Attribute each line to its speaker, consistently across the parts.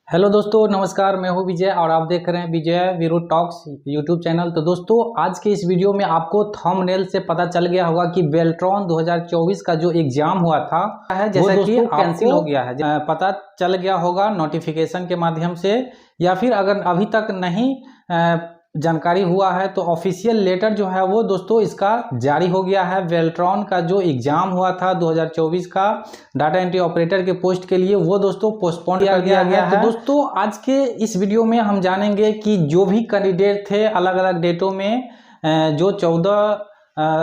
Speaker 1: Hello दोस्तों, नमस्कार। मैं हूं विजय और आप देख रहे हैं विजय वीरू टॉक्स यूट्यूब चैनल। तो दोस्तों, आज के इस वीडियो में आपको थंबनेल से पता चल गया होगा कि बेल्ट्रॉन 2024 का जो एग्जाम हुआ था जैसा कि कैंसिल हो गया है। पता चल गया होगा नोटिफिकेशन के माध्यम से, या फिर अगर अभी तक नहीं जानकारी हुआ है तो ऑफिशियल लेटर जो है वो दोस्तों इसका जारी हो गया है। बेल्ट्रॉन का जो एग्जाम हुआ था 2024 का डाटा एंट्री ऑपरेटर के पोस्ट के लिए, वो दोस्तों पोस्टपोन कर दिया गया है। तो दोस्तों, आज के इस वीडियो में हम जानेंगे कि जो भी कैंडिडेट थे अलग अलग डेटों में, जो 14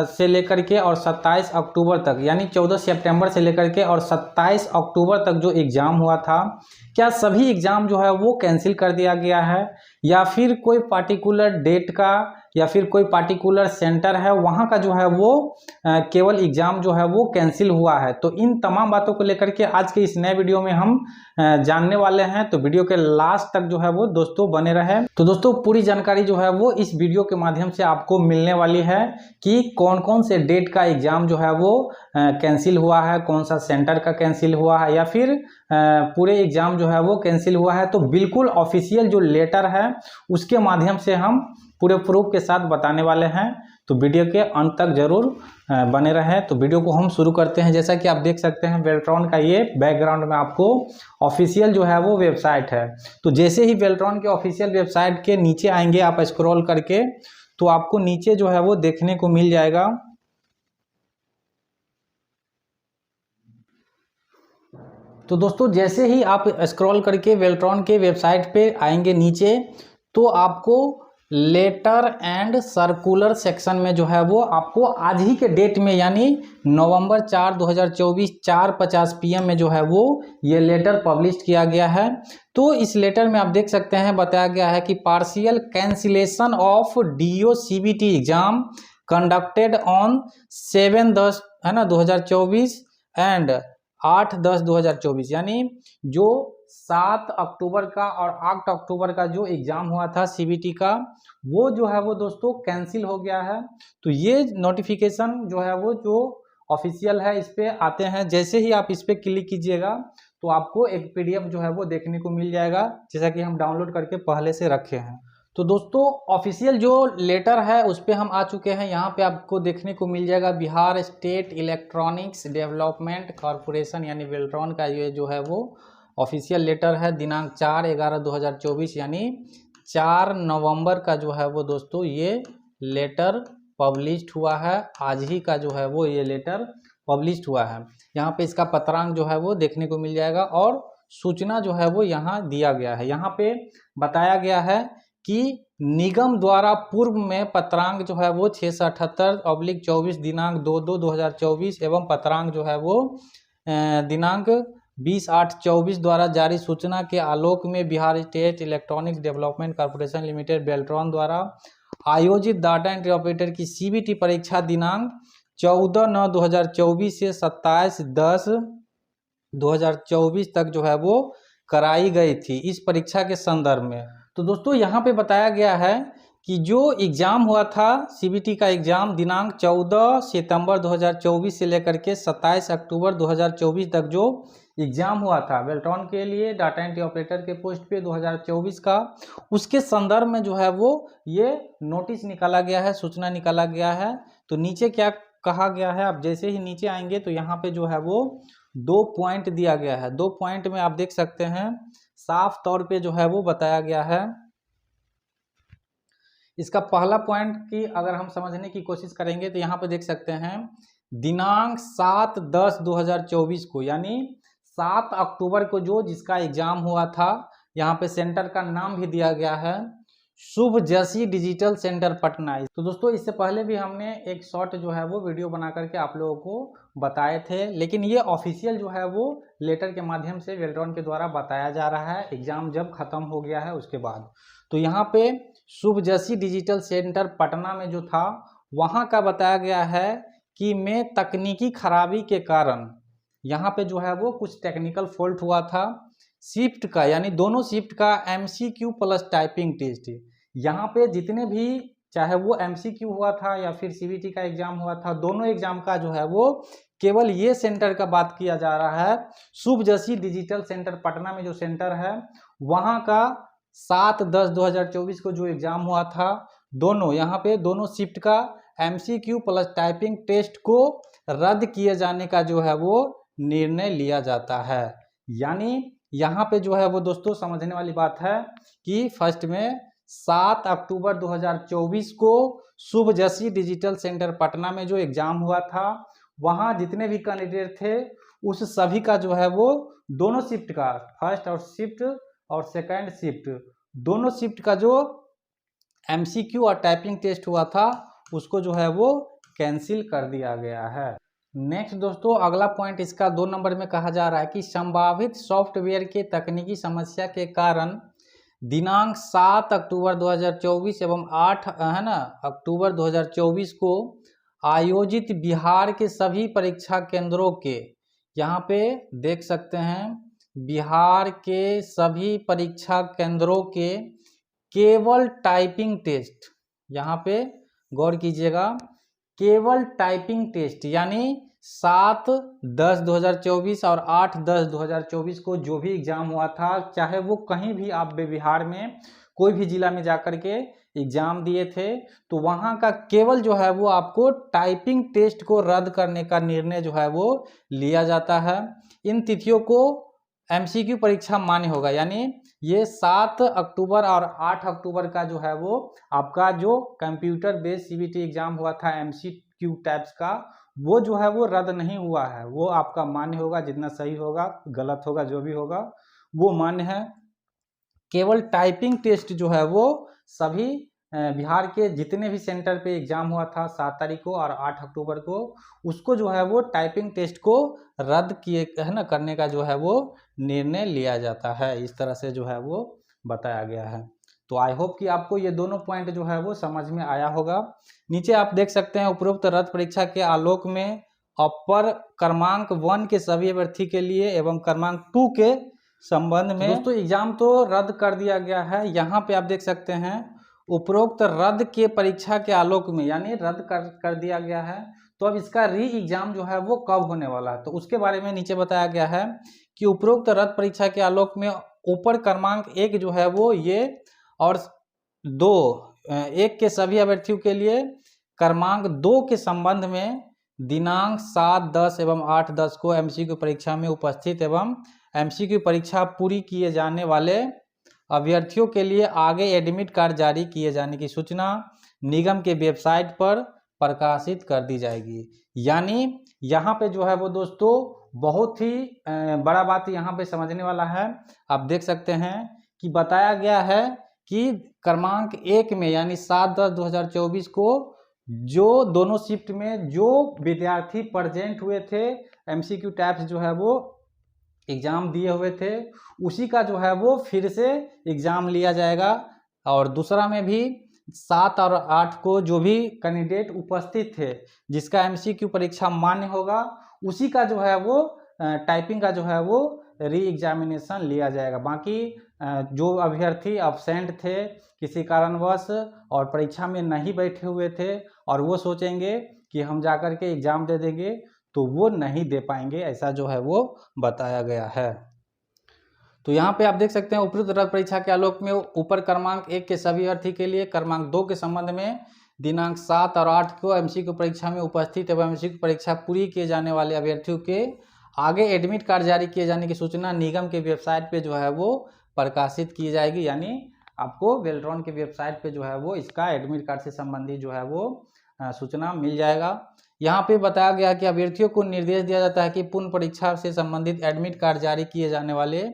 Speaker 1: से लेकर के और 27 अक्टूबर तक, यानी 14 सितंबर से लेकर के और 27 अक्टूबर तक जो एग्ज़ाम हुआ था, क्या सभी एग्ज़ाम जो है वो कैंसिल कर दिया गया है, या फिर कोई पार्टिकुलर डेट का या फिर कोई पार्टिकुलर सेंटर है वहाँ का जो है वो केवल एग्ज़ाम जो है वो कैंसिल हुआ है। तो इन तमाम बातों को लेकर के आज के इस नए वीडियो में हम जानने वाले हैं। तो वीडियो के लास्ट तक जो है वो दोस्तों बने रहे। तो दोस्तों, पूरी जानकारी जो है वो इस वीडियो के माध्यम से आपको मिलने वाली है कि कौन कौन से डेट का एग्ज़ाम जो है वो कैंसिल हुआ है, कौन सा सेंटर का कैंसिल हुआ है, या फिर पूरे एग्ज़ाम जो है वो कैंसिल हुआ है। तो बिल्कुल ऑफिशियल जो लेटर है उसके माध्यम से हम पूरे प्रूफ के साथ बताने वाले हैं। तो वीडियो के अंत तक जरूर बने रहें। तो वीडियो को हम शुरू करते हैं। जैसा कि आप देख सकते हैं, बेल्ट्रॉन का ये बैकग्राउंड में आपको ऑफिशियल जो है वो वेबसाइट है। तो जैसे ही बेल्ट्रॉन के ऑफिशियल वेबसाइट के नीचे आएंगे आप स्क्रॉल करके, तो आपको नीचे जो है वो देखने को मिल जाएगा। तो दोस्तों, जैसे ही आप स्क्रॉल करके बेल्ट्रॉन के वेबसाइट पे आएंगे नीचे, तो आपको लेटर एंड सर्कुलर सेक्शन में जो है वो आपको आज ही के डेट में, यानी नवंबर 4 2024 4:50 PM में जो है वो ये लेटर पब्लिश किया गया है। तो इस लेटर में आप देख सकते हैं बताया गया है कि partial cancellation of DO CBT exam conducted on 7/10 है ना 2024 एंड 8/10/2024, यानी जो 7 अक्टूबर का और 8 अक्टूबर का जो एग्ज़ाम हुआ था CBT का, वो जो है वो दोस्तों कैंसिल हो गया है। तो ये नोटिफिकेशन जो है वो जो ऑफिशियल है इस पर आते हैं। जैसे ही आप इस पर क्लिक कीजिएगा तो आपको एक PDF जो है वो देखने को मिल जाएगा, जैसा कि हम डाउनलोड करके पहले से रखे हैं। तो दोस्तों, ऑफिशियल जो लेटर है उस पर हम आ चुके हैं। यहाँ पे आपको देखने को मिल जाएगा Bihar state electronics development corporation, यानी बेल्ट्रॉन का ये जो है वो ऑफिशियल लेटर है। दिनांक 4/11/2024, यानी 4 नवंबर का जो है वो दोस्तों ये लेटर पब्लिश्ड हुआ है। आज ही का जो है वो ये लेटर पब्लिश्ड हुआ है। यहाँ पे इसका पत्रांक जो है वो देखने को मिल जाएगा और सूचना जो है वो यहाँ दिया गया है। यहाँ पे बताया गया है कि निगम द्वारा पूर्व में पत्रांक जो है वो 678/24 दिनांक 2/2/2024 एवं पत्रांक जो है वो दिनांक 20/8/24 द्वारा जारी सूचना के आलोक में Bihar state electronics development corporation limited Beltron द्वारा आयोजित डाटा एंट्री ऑपरेटर की CBT परीक्षा दिनांक 14/9/2024 से 27/10/2024 तक जो है वो कराई गई थी इस परीक्षा के संदर्भ में। तो दोस्तों, यहाँ पे बताया गया है कि जो एग्ज़ाम हुआ था CBT का एग्ज़ाम दिनांक 14 सितंबर 2024 से लेकर के 27 अक्टूबर 2024 तक जो एग्ज़ाम हुआ था बेल्ट्रॉन के लिए डाटा एंट्री ऑपरेटर के पोस्ट पे 2024 का, उसके संदर्भ में जो है वो ये नोटिस निकाला गया है, सूचना निकाला गया है। तो नीचे क्या कहा गया है, आप जैसे ही नीचे आएंगे तो यहाँ पे जो है वो 2 पॉइंट दिया गया है। 2 पॉइंट में आप देख सकते हैं साफ तौर पे जो है वो बताया गया है। इसका पहला पॉइंट की अगर हम समझने की कोशिश करेंगे तो यहाँ पे देख सकते हैं दिनांक 7/10/2024 को, यानी 7 अक्टूबर को जो जिसका एग्जाम हुआ था, यहाँ पे सेंटर का नाम भी दिया गया है शुभजशी डिजिटल सेंटर पटना। तो दोस्तों, इससे पहले भी हमने एक शॉर्ट जो है वो वीडियो बना करके आप लोगों को बताए थे, लेकिन ये ऑफिशियल जो है वो लेटर के माध्यम से बेल्ट्रॉन के द्वारा बताया जा रहा है एग्जाम जब खत्म हो गया है उसके बाद। तो यहाँ पे शुभजशी डिजिटल सेंटर पटना में जो था वहाँ का बताया गया है कि में तकनीकी खराबी के कारण यहाँ पे जो है वो कुछ टेक्निकल फॉल्ट हुआ था शिफ्ट का, यानी दोनों शिफ्ट का MCQ प्लस टाइपिंग टेस्ट। यहाँ पे जितने भी चाहे वो MCQ हुआ था या फिर CBT का एग्जाम हुआ था, दोनों एग्जाम का जो है वो केवल ये सेंटर का बात किया जा रहा है। शुभजशी डिजिटल सेंटर पटना में जो सेंटर है वहाँ का 7/10/2024 को जो एग्जाम हुआ था, दोनों यहाँ पे दोनों शिफ्ट का MCQ प्लस टाइपिंग टेस्ट को रद्द किए जाने का जो है वो निर्णय लिया जाता है। यानी यहाँ पे जो है वो दोस्तों समझने वाली बात है कि फर्स्ट में 7 अक्टूबर 2024 को शुभजशी डिजिटल सेंटर पटना में जो एग्जाम हुआ था वहाँ जितने भी कैंडिडेट थे उस सभी का जो है वो दोनों शिफ्ट का, फर्स्ट और शिफ्ट और सेकंड शिफ्ट, दोनों शिफ्ट का जो MCQ और टाइपिंग टेस्ट हुआ था उसको जो है वो कैंसिल कर दिया गया है। नेक्स्ट दोस्तों अगला पॉइंट इसका 2 नंबर में कहा जा रहा है कि संभावित सॉफ्टवेयर के तकनीकी समस्या के कारण दिनांक 7 अक्टूबर 2024 एवं 8 है ना अक्टूबर 2024 को आयोजित बिहार के सभी परीक्षा केंद्रों के, यहाँ पे देख सकते हैं बिहार के सभी परीक्षा केंद्रों के केवल टाइपिंग टेस्ट, यहाँ पे गौर कीजिएगा, केवल टाइपिंग टेस्ट यानी 7/10/2024 और 8/10/2024 को जो भी एग्जाम हुआ था, चाहे वो कहीं भी आप बिहार में कोई भी जिला में जाकर के एग्जाम दिए थे, तो वहाँ का केवल जो है वो आपको टाइपिंग टेस्ट को रद्द करने का निर्णय जो है वो लिया जाता है। इन तिथियों को MCQ परीक्षा मान्य होगा, यानी ये 7 अक्टूबर और 8 अक्टूबर का जो है वो आपका जो कंप्यूटर बेस्ड CBT एग्जाम हुआ था MCQ टाइप्स का, वो जो है वो रद्द नहीं हुआ है, वो आपका मान्य होगा। जितना सही होगा गलत होगा जो भी होगा वो मान्य है। केवल टाइपिंग टेस्ट जो है वो सभी बिहार के जितने भी सेंटर पे एग्जाम हुआ था 7 तारीख को और 8 अक्टूबर को, उसको जो है वो टाइपिंग टेस्ट को रद्द किए है ना करने का जो है वो निर्णय लिया जाता है। इस तरह से जो है वो बताया गया है। तो आई होप कि आपको ये दोनों पॉइंट जो है वो समझ में आया होगा। नीचे आप देख सकते हैं उपरोक्त रद्द परीक्षा के आलोक में अपर क्रमांक 1 के सभी अभ्यर्थी के लिए एवं क्रमांक 2 के संबंध में दोस्तों एग्जाम तो रद्द कर दिया गया है। यहाँ पे आप देख सकते हैं उपरोक्त रद्द के परीक्षा के आलोक में, यानी रद्द कर दिया गया है, तो अब इसका री एग्जाम जो है वो कब होने वाला है, तो उसके बारे में नीचे बताया गया है कि उपरोक्त रद्द परीक्षा के आलोक में ऊपर क्रमांक 1 जो है वो ये और 2 1 के सभी अभ्यर्थियों के लिए क्रमांक 2 के संबंध में दिनांक 7, 10 एवं 8, 10 को MCQ परीक्षा में उपस्थित एवं MCQ परीक्षा पूरी किए जाने वाले अभ्यर्थियों के लिए आगे एडमिट कार्ड जारी किए जाने की सूचना निगम के वेबसाइट पर प्रकाशित कर दी जाएगी। यानी यहाँ पे जो है वो दोस्तों बहुत ही बड़ा बात यहाँ पे समझने वाला है। आप देख सकते हैं कि बताया गया है कि क्रमांक 1 में यानी 7/10/2024 को जो दोनों शिफ्ट में जो विद्यार्थी प्रेजेंट हुए थे, MCQ टाइप्स जो है वो एग्ज़ाम दिए हुए थे, उसी का जो है वो फिर से एग्ज़ाम लिया जाएगा। और दूसरा में भी 7 और 8 को जो भी कैंडिडेट उपस्थित थे जिसका MCQ परीक्षा मान्य होगा, उसी का जो है वो टाइपिंग का जो है वो री एग्जामिनेशन लिया जाएगा। बाकी जो अभ्यर्थी अब्सेंट थे किसी कारणवश और परीक्षा में नहीं बैठे हुए थे और वो सोचेंगे कि हम जाकर के एग्ज़ाम दे देंगे, तो वो नहीं दे पाएंगे, ऐसा जो है वो बताया गया है। तो यहाँ पे आप देख सकते हैं उपरोक्त रद्द परीक्षा के आलोक में ऊपर क्रमांक 1 के सभी अभ्यर्थी के लिए क्रमांक 2 के संबंध में दिनांक 7 और 8 को MCQ परीक्षा में उपस्थित एवं MCQ परीक्षा पूरी किए जाने वाले अभ्यर्थियों के आगे एडमिट कार्ड जारी किए जाने की सूचना निगम के वेबसाइट पे जो है वो प्रकाशित की जाएगी। यानी आपको वेल्ट्रॉन के वेबसाइट पे जो है वो इसका एडमिट कार्ड से संबंधित जो है वो सूचना मिल जाएगा। यहाँ पे बताया गया कि अभ्यर्थियों को निर्देश दिया जाता है कि पुनः परीक्षा से संबंधित एडमिट कार्ड जारी किए जाने वाले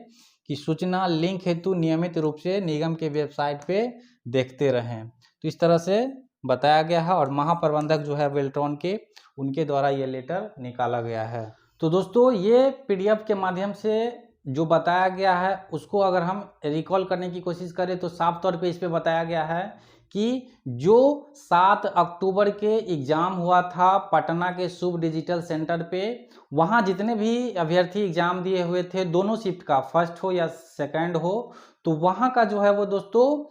Speaker 1: की सूचना लिंक हेतु नियमित रूप से निगम के वेबसाइट पे देखते रहें। तो इस तरह से बताया गया है और महाप्रबंधक जो है वेल्ट्रॉन के, उनके द्वारा ये लेटर निकाला गया है। तो दोस्तों ये PDF के माध्यम से जो बताया गया है उसको अगर हम रिकॉल करने की कोशिश करें तो साफ तौर पे इस पे बताया गया है कि जो 7 अक्टूबर के एग्ज़ाम हुआ था पटना के शुभ डिजिटल सेंटर पे, वहाँ जितने भी अभ्यर्थी एग्ज़ाम दिए हुए थे दोनों शिफ्ट का, फर्स्ट हो या सेकंड हो, तो वहाँ का जो है वो दोस्तों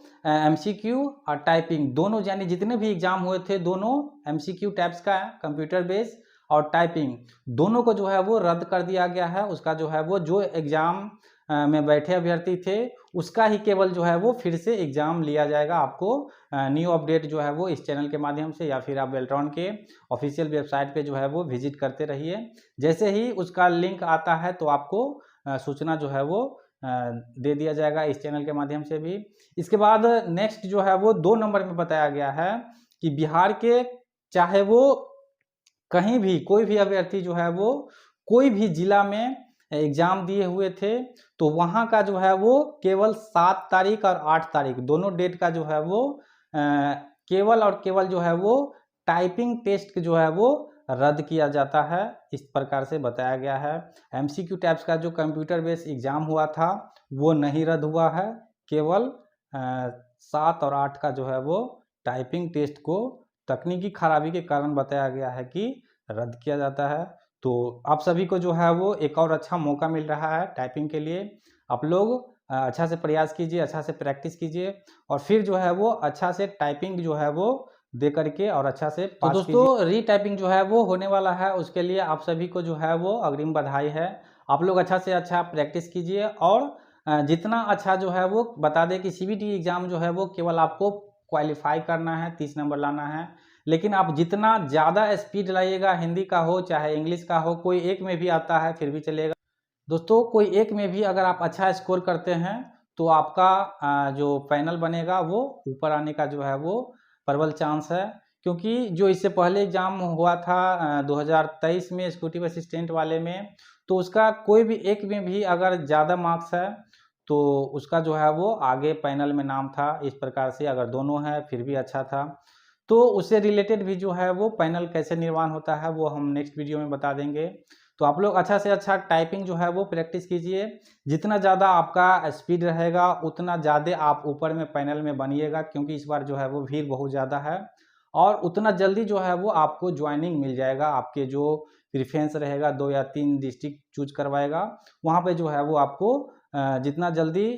Speaker 1: MCQ और टाइपिंग दोनों, यानी जितने भी एग्ज़ाम हुए थे दोनों MCQ टाइप्स का कंप्यूटर बेस और टाइपिंग दोनों को जो है वो रद्द कर दिया गया है। उसका जो है वो जो एग्ज़ाम में बैठे अभ्यर्थी थे उसका ही केवल जो है वो फिर से एग्ज़ाम लिया जाएगा। आपको न्यू अपडेट जो है वो इस चैनल के माध्यम से या फिर आप वेल्ट्रॉन के ऑफिशियल वेबसाइट पे जो है वो विजिट करते रहिए। जैसे ही उसका लिंक आता है तो आपको सूचना जो है वो दे दिया जाएगा इस चैनल के माध्यम से भी। इसके बाद नेक्स्ट जो है वो 2 नंबर में बताया गया है कि बिहार के चाहे वो कहीं भी कोई भी अभ्यर्थी जो है वो कोई भी जिला में एग्ज़ाम दिए हुए थे तो वहाँ का जो है वो केवल 7 तारीख और 8 तारीख दोनों डेट का जो है वो केवल और केवल जो है वो टाइपिंग टेस्ट जो है वो रद्द किया जाता है। इस प्रकार से बताया गया है। एमसीक्यू टाइप्स का जो कंप्यूटर बेस्ड एग्ज़ाम हुआ था वो नहीं रद्द हुआ है, केवल 7 और 8 का जो है वो टाइपिंग टेस्ट को तकनीकी खराबी के कारण बताया गया है कि रद्द किया जाता है। तो आप सभी को जो है वो एक और अच्छा मौका मिल रहा है टाइपिंग के लिए। आप लोग अच्छा से प्रयास कीजिए, अच्छा से प्रैक्टिस कीजिए और फिर जो है वो अच्छा से टाइपिंग जो है वो दे करके और अच्छा से पास कीजिए। तो दोस्तों रीटाइपिंग जो है वो होने वाला है, उसके लिए आप सभी को जो है वो अग्रिम बधाई है। आप लोग अच्छा से अच्छा प्रैक्टिस कीजिए और जितना अच्छा जो है वो बता दें कि सीबीटी एग्ज़ाम जो है वो केवल आपको क्वालिफाई करना है, 30 नंबर लाना है। लेकिन आप जितना ज़्यादा स्पीड लाइएगा, हिंदी का हो चाहे इंग्लिश का हो, कोई एक में भी आता है फिर भी चलेगा। दोस्तों कोई एक में भी अगर आप अच्छा स्कोर करते हैं तो आपका जो पैनल बनेगा वो ऊपर आने का जो है वो प्रबल चांस है। क्योंकि जो इससे पहले एग्ज़ाम हुआ था 2023 में एक्जीक्यूटिव असिस्टेंट वाले में, तो उसका कोई भी एक में भी अगर ज़्यादा मार्क्स है तो उसका जो है वो आगे पैनल में नाम था। इस प्रकार से अगर दोनों है फिर भी अच्छा था। तो उससे रिलेटेड भी जो है वो पैनल कैसे निर्माण होता है वो हम नेक्स्ट वीडियो में बता देंगे। तो आप लोग अच्छा से अच्छा टाइपिंग जो है वो प्रैक्टिस कीजिए। जितना ज़्यादा आपका स्पीड रहेगा उतना ज़्यादा आप ऊपर में पैनल में बनिएगा, क्योंकि इस बार जो है वो भीड़ बहुत ज़्यादा है और उतना जल्दी जो है वो आपको ज्वाइनिंग मिल जाएगा। आपके जो प्रेफरेंस रहेगा 2 या 3 डिस्ट्रिक्ट चूज करवाएगा, वहाँ पे जो है वो आपको जितना जल्दी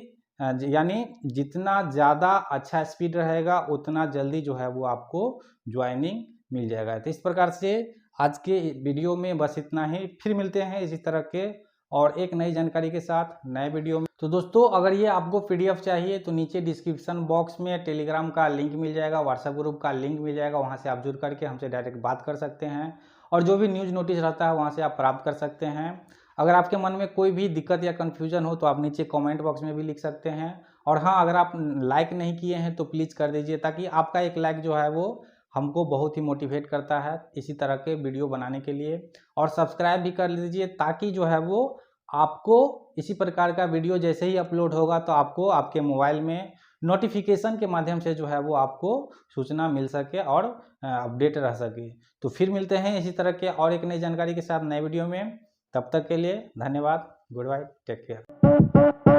Speaker 1: यानी जितना ज़्यादा अच्छा स्पीड रहेगा उतना जल्दी जो है वो आपको ज्वाइनिंग मिल जाएगा। तो इस प्रकार से आज के वीडियो में बस इतना ही। फिर मिलते हैं इसी तरह के और एक नई जानकारी के साथ नए वीडियो में। तो दोस्तों अगर ये आपको पीडीएफ चाहिए तो नीचे डिस्क्रिप्शन बॉक्स में टेलीग्राम का लिंक मिल जाएगा, व्हाट्सएप ग्रुप का लिंक मिल जाएगा, वहाँ से आप जुड़ करके हमसे डायरेक्ट बात कर सकते हैं और जो भी न्यूज़ नोटिस रहता है वहाँ से आप प्राप्त कर सकते हैं। अगर आपके मन में कोई भी दिक्कत या कन्फ्यूजन हो तो आप नीचे कमेंट बॉक्स में भी लिख सकते हैं। और हाँ, अगर आप लाइक नहीं किए हैं तो प्लीज़ कर दीजिए, ताकि आपका एक लाइक जो है वो हमको बहुत ही मोटिवेट करता है इसी तरह के वीडियो बनाने के लिए। और सब्सक्राइब भी कर लीजिए ताकि जो है वो आपको इसी प्रकार का वीडियो जैसे ही अपलोड होगा तो आपको आपके मोबाइल में नोटिफिकेशन के माध्यम से जो है वो आपको सूचना मिल सके और अपडेट रह सके। तो फिर मिलते हैं इसी तरह के और एक नई जानकारी के साथ नए वीडियो में। तब तक के लिए धन्यवाद। Goodbye, take care.